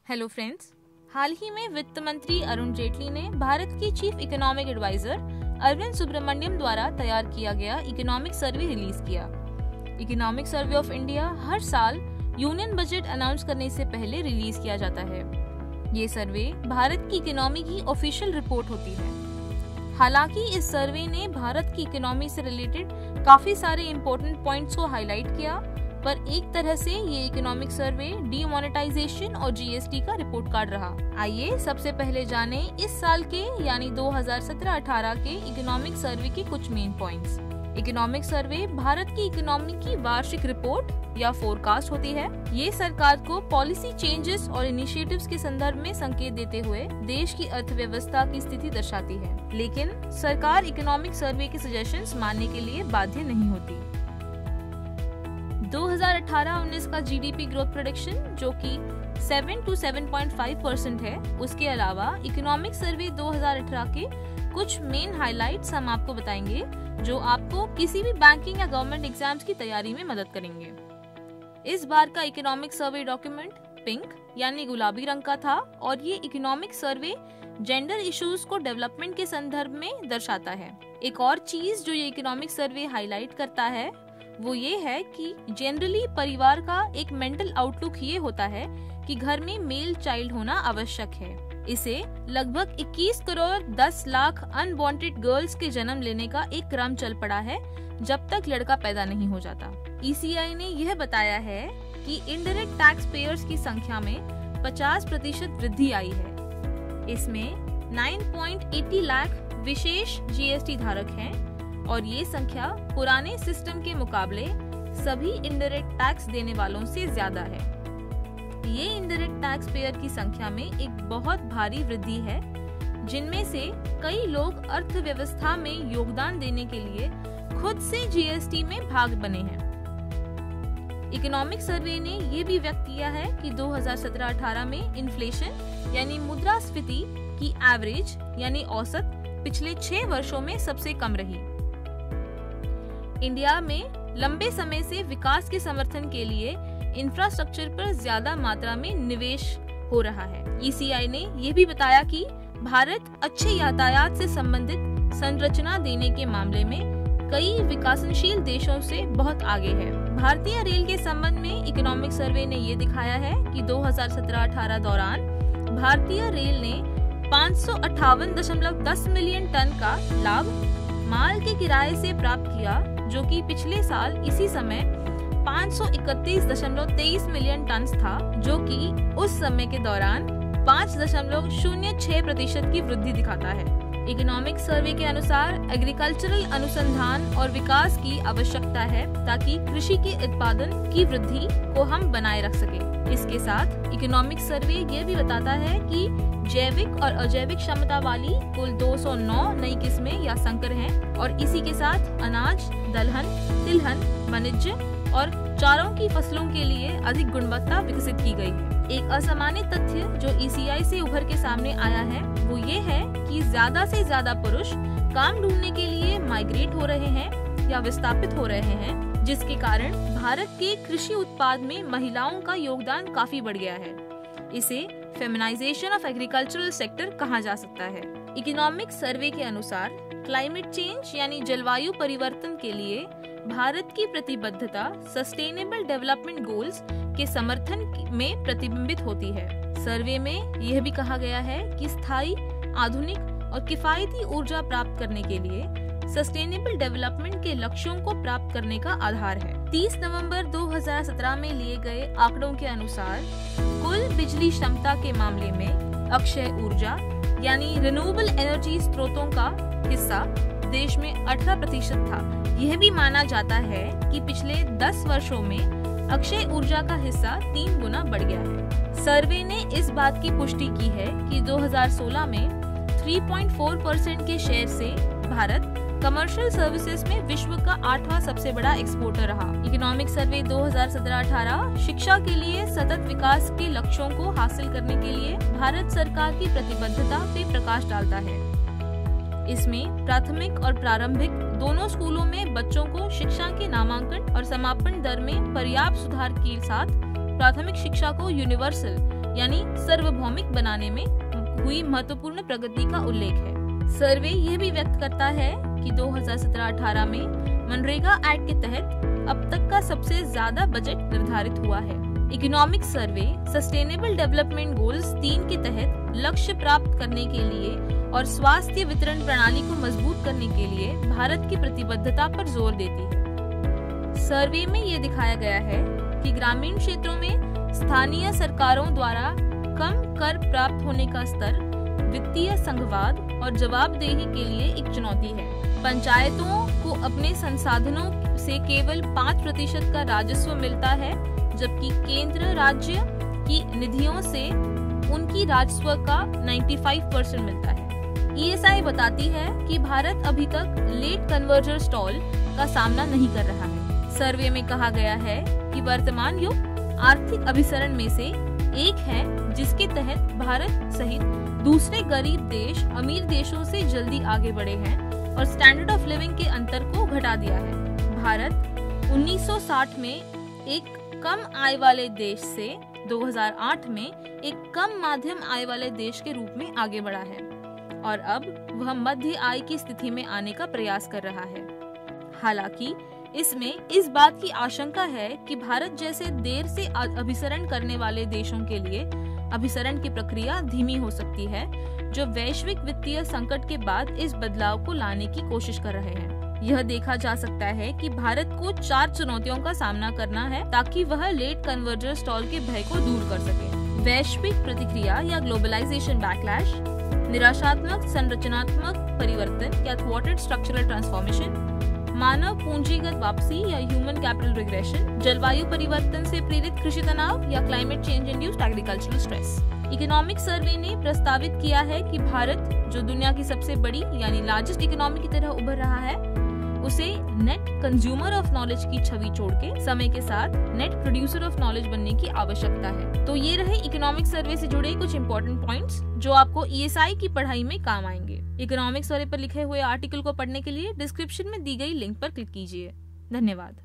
Hello friends, हाल ही में वित्त मंत्री अरुण जेटली ने भारत की chief economic advisor Arvind Subramanian द्वारा तैयार किया गया इकोनॉमिक सर्वे रिलीज किया। इकोनॉमिक सर्वे ऑफ इंडिया हर साल यूनियन बजट अनाउंस करने से पहले रिलीज किया जाता है। ये सर्वे भारत की इकोनॉमी की ऑफिशियल रिपोर्ट होती है। हालांकि इस सर्वे ने भारत की इकोनॉमी से रिलेटेड काफी सारे इम्पोर्टेंट पॉइंट्स को हाईलाइट किया, पर एक तरह से ये इकोनॉमिक सर्वे डीमोनेटाइजेशन और जीएसटी का रिपोर्ट कार्ड रहा। आइए सबसे पहले जाने इस साल के यानी 2017-18 के इकोनॉमिक सर्वे के कुछ main points. Economic survey Bharat की इकोनॉमी की वार्षिक रिपोर्ट या फोरकास्ट होती है। ये सरकार को पॉलिसी चेंजेस और इनिशिएटिव्स के संदर्भ में संकेत देते हुए देश की अर्थव्यवस्था की स्थिति दर्शाती है, लेकिन सरकार इकोनॉमिक सर्वे के सजेशंस मानने के लिए बाध्य नहीं होती। 2018-19 का जीडीपी ग्रोथ प्रेडिक्शन जो कि 7 to 7.5% है। उसके अलावा इकोनॉमिक सर्वे 2018 के कुछ मेन हाइलाइट्स हम आपको बताएंगे जो आपको किसी भी बैंकिंग या गवर्नमेंट एग्जाम्स की तैयारी में मदद करेंगे। इस बार का इकोनॉमिक सर्वे डॉक्यूमेंट पिंक यानी गुलाबी रंग का था और ये इकोनॉमिक सर्वे जेंडर इश्यूज को डेवलपमेंट के संदर्भ में दर्शाता है। एक और चीज जो ये इकोनॉमिक सर्वे हाईलाइट करता है वो ये है कि जनरली परिवार का एक मेंटल आउटलुक ये होता है कि घर में मेल चाइल्ड होना आवश्यक है। इसे लगभग 21 करोड़ 10 लाख अनवांटेड गर्ल्स के जन्म लेने का एक क्रम चल पड़ा है जब तक लड़का पैदा नहीं हो जाता। ECI ने यह बताया है कि इनडायरेक्ट टैक्स पेयर्स की संख्या में 50% वृद्धि आई है। इसमें 9.80 लाख विशेष जीएसटी धारक हैं और ये संख्या पुराने सिस्टम के मुकाबले सभी इनडायरेक्ट टैक्स देने वालों से ज्यादा है। ये इनडायरेक्ट टैक्स पेयर की संख्या में एक बहुत भारी वृद्धि है, जिनमें से कई लोग अर्थव्यवस्था में योगदान देने के लिए खुद से जीएसटी में भाग बने हैं। इकोनॉमिक सर्वे ने ये भी व्यक्त किया है कि 2017-18 में इन्फ्लेशन यानी मुद्रास्फीति की एवरेज यानी औसत पिछले 6 वर्षों में सबसे कम रही। इंडिया में लंबे समय से विकास के समर्थन के लिए इंफ्रास्ट्रक्चर पर ज्यादा मात्रा में निवेश हो रहा है। ECI ने यह भी बताया कि भारत अच्छे यातायात से संबंधित संरचना देने के मामले में कई विकासशील देशों से बहुत आगे है। भारतीय रेल के संबंध में इकोनॉमिक सर्वे ने ये दिखाया है कि 2017-18 दौरान भारतीय रेल ने 558.10 मिलियन टन का लाभ माल के किराए से प्राप्त किया, जो कि पिछले साल इसी समय 531.23 मिलियन टन था, जो कि उस समय के दौरान 5.06% की वृद्धि दिखाता है। इकोनॉमिक सर्वे के अनुसार एग्रीकल्चरल अनुसंधान और विकास की आवश्यकता है ताकि कृषि के उत्पादन की वृद्धि को हम बनाए रख सके। इसके साथ इकोनॉमिक सर्वे ये भी बताता है कि जैविक और अजैविक क्षमता वाली कुल 209 नई किस्में या संकर हैं और इसी के साथ अनाज, दलहन, तिलहन, वाणिज्य और चारों की फसलों के लिए अधिक गुणवत्ता विकसित की गई है। एक असामान्य तथ्य जो ECI से उभर के सामने आया है वो ये है कि ज्यादा से ज्यादा पुरुष काम ढूंढने के लिए माइग्रेट हो रहे हैं या विस्थापित हो रहे हैं, जिसके कारण भारत के कृषि उत्पाद में महिलाओं का योगदान काफी बढ़ गया है। इसे फेमिनाइजेशन ऑफ एग्रीकल्चरल सेक्टर कहा जा सकता है। इकोनॉमिक सर्वे के अनुसार क्लाइमेट चेंज यानी जलवायु परिवर्तन के लिए भारत की प्रतिबद्धता सस्टेनेबल डेवलपमेंट गोल्स के समर्थन में प्रतिबिंबित होती है। सर्वे में यह भी कहा गया है कि स्थायी, आधुनिक और किफायती ऊर्जा प्राप्त करने के लिए सस्टेनेबल डेवलपमेंट के लक्ष्यों को प्राप्त करने का आधार है। 30 नवंबर 2017 में लिए गए आंकड़ों के अनुसार कुल बिजली क्षमता के मामले में अक्षय ऊर्जा यानी रिन्यूएबल एनर्जी स्रोतों का हिस्सा देश में 18% था। यह भी माना जाता है कि पिछले 10 वर्षों में अक्षय ऊर्जा का हिस्सा 3 गुना बढ़ गया है। सर्वे ने इस बात की पुष्टि की है कि 2016 में 3.4% के शेयर से भारत कमर्शियल सर्विसेज में विश्व का 8वां सबसे बड़ा एक्सपोर्टर रहा। इकोनॉमिक सर्वे 2017-18 शिक्षा के लिए सतत विकास के लक्ष्यों को हासिल करने के लिए भारत सरकार की प्रतिबद्धता पे प्रकाश डालता है। इसमें प्राथमिक और प्रारंभिक दोनों स्कूलों में बच्चों को शिक्षा के नामांकन और समापन दर में पर्याप्त सुधार के साथ प्राथमिक शिक्षा को यूनिवर्सल यानी सार्वभौमिक बनाने में हुई महत्वपूर्ण प्रगति का उल्लेख है। सर्वे यह भी व्यक्त करता है कि 2017-18 में मनरेगा एक्ट के तहत अब तक का सबसे ज्यादा बजट निर्धारित हुआ है। Economic survey sustainable development goals 3 के तहत लक्ष्य प्राप्त करने के लिए और स्वास्थ्य वितरण प्रणाली को मजबूत करने के लिए भारत की प्रतिबद्धता पर जोर देती है। सर्वे में ये दिखाया गया है कि ग्रामीण क्षेत्रों में स्थानीय सरकारों द्वारा कम कर प्राप्त होने का स्तर वित्तीय संघवाद और जवाबदेही के लिए एक चुनौती है। पंचायतों को अपने संसाधनों से केवल 5% का राजस्व मिलता है, जबकि केंद्र राज्य की निधियों से उनकी राजस्व का 95% मिलता है। ESI बताती है कि भारत अभी तक लेट कन्वर्जर स्टॉल का सामना नहीं कर रहा है। सर्वे में कहा गया है कि वर्तमान युग आर्थिक अभिसरण में से एक है, जिसके तहत भारत सहित दूसरे गरीब देश अमीर देशों से जल्दी आगे बढ़े हैं और स्टैंडर्ड ऑफ लिविंग के अंतर को घटा दिया है। भारत 1960 में एक कम आय वाले देश से 2008 में एक कम माध्यम आय वाले देश के रूप में आगे बढ़ा है और अब वह मध्य आय की स्थिति में आने का प्रयास कर रहा है। हालांकि इसमें इस बात की आशंका है कि भारत जैसे देर से अभिसरण करने वाले देशों के लिए अभिसरण की प्रक्रिया धीमी हो सकती है, जो वैश्विक वित्तीय संकट के बाद इस बदलाव को लाने की कोशिश कर रहे हैं। यह देखा जा सकता है कि भारत को 4 चुनौतियों का सामना करना है ताकि वह लेट कन्वर्जर स्टॉल के भय को दूर कर सके। वैश्विक प्रतिक्रिया या ग्लोबलाइजेशन बैकलैश, निराशात्मक संरचनात्मक परिवर्तन या थ्वार्टेड स्ट्रक्चरल ट्रांसफॉर्मेशन, मानव पूंजीगत वापसी या ह्यूमन कैपिटल रिग्रेशन, जलवायु परिवर्तन से प्रेरित कृषि तनाव या climate change induced agricultural stress. Economic survey ने प्रस्तावित किया है कि भारत, जो दुनिया की सबसे बड़ी यानी लार्जेस्ट इकोनॉमी की तरह उभर रहा है, उसे नेट कंज्यूमर ऑफ नॉलेज की छवि छोड़ के समय के साथ नेट प्रोड्यूसर ऑफ नॉलेज बनने की आवश्यकता है। तो ये रहे इकोनॉमिक सर्वे से जुड़े कुछ इंपॉर्टेंट पॉइंट्स जो आपको ESI की पढ़ाई में काम आएंगे। इकोनॉमिक सर्वे पर लिखे हुए आर्टिकल को पढ़ने के लिए डिस्क्रिप्शन में दी गई लिंक पर क्लिक कीजिए। धन्यवाद।